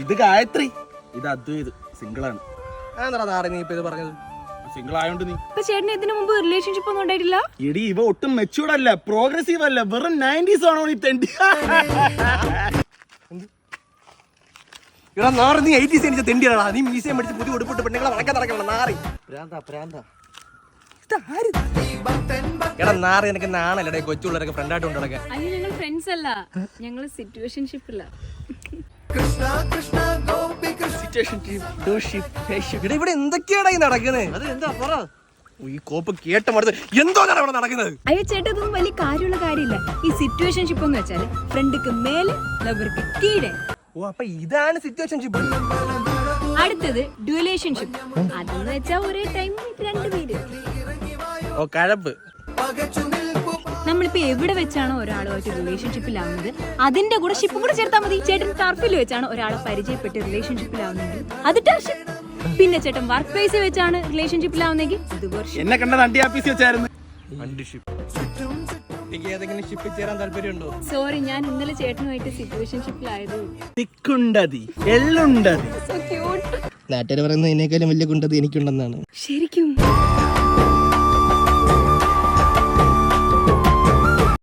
ഇത് ഗായത്രി, ഇത് അദ്വൈത്, സിംഗിളാണ്. നീ ഇപ്പൊ ഇത് പറഞ്ഞത് സിംഗിൾ ആയോണ്ട് നീ ചേട്ടന് ഇതിനു മുമ്പ് റിലേഷൻഷിപ്പ് ഒന്നും ഉണ്ടായിട്ടില്ല? എടി ഇവ ഒട്ടും മെച്ചൂർഡ് അല്ല, പ്രോഗ്രസീവ് അല്ല, വെറും 90s ആണോ നീ തെണ്ടി? എടാ നാറി, നീ 80s എനിക്ക് തെണ്ടിയാടാ. നീ മ്യൂസിയം പഠിച്ച് പുതിയ ഉടുപ്പിട്ട് പെണ്ണുങ്ങളെ വളക്കാൻ നടക്കണം നാറി. എടാ നാറി, എനിക്ക് നാണല്ലേ കൊച്ചുള്ളവരൊക്കെ ഫ്രണ്ടായിട്ട് കൊണ്ട് നടക്കാൻ. അയ്യോ, ഞങ്ങൾ ഫ്രണ്ട്സ് അല്ല, ഞങ്ങൾ സിറ്റുവേഷൻഷിപ്പില്ല. ഇവിടെ എന്തൊക്കെയാടാ ഈ നടക്കുന്നത്? അത് എന്താ പറ. ഈ കോപ്പ് കേട്ട മടുത്ത് എന്തോ ഇവിടെ നടക്കുന്നത്. അയ്യോ ചേട്ടാ, ഇതൊന്നും വലിയ കാര്യമുള്ള കാര്യമില്ല. ഈ സിറ്റുവേഷൻഷിപ്പ് എന്ന് വെച്ചാല് ഫ്രണ്ടിക്ക് മേലെ ലവർക്ക് കീഴെ. ഓ, അപ്പൊ ഇതാണ് സിറ്റുവേഷൻഷിപ്പ്. അടുത്തത് ഡ്യുവലേഷൻഷിപ്പ്. അതെന്ന് വെച്ചാൽ ഒരേ ടൈം രണ്ടുപേര്. ഓ, കഴപ്പ്. നമ്മളിപ്പോ എവിടെ വെച്ചാണോ ഒരാളുമായിട്ട് റിലേഷൻഷിപ്പിലാവുന്നത് അതിന്റെ കൂടെ ഷിപ്പും കൂടെ ചേർത്താൽ മതി. ചേട്ടൻ ടർഫിൽ വെച്ചാണ് ഒരാളെ പരിചയപ്പെട്ട് റിലേഷൻഷിപ്പിലാവുന്നത്, അത് ടർഷിപ്പ്. പിന്നെ ചേട്ടൻ വർക്ക് പ്ലേസിൽ വെച്ചാണ് റിലേഷൻഷിപ്പിലാവുന്നെങ്കിൽ അത് വർഷം. എന്നെ കണ്ടത് അണ്ടി ആഫീസിൽ വെച്ചായിരുന്നു. ഏതെങ്കിലും ഷിപ്പിൽ ചേരാൻ താല്പര്യമുണ്ടോ? സോറി, ഞാൻ ഇന്നലെ ചേട്ടനുമായിട്ട് സിറ്റുവേഷൻഷിപ്പിലായത്. തിക്കുണ്ടതി എള്ളുണ്ടതി. So cute. നാട്ടുകാർ പറയുന്നത് ഇതിനേക്കാളും വലിയ കുണ്ടത് എനിക്കുണ്ടെന്നാണ്. ശരിക്കും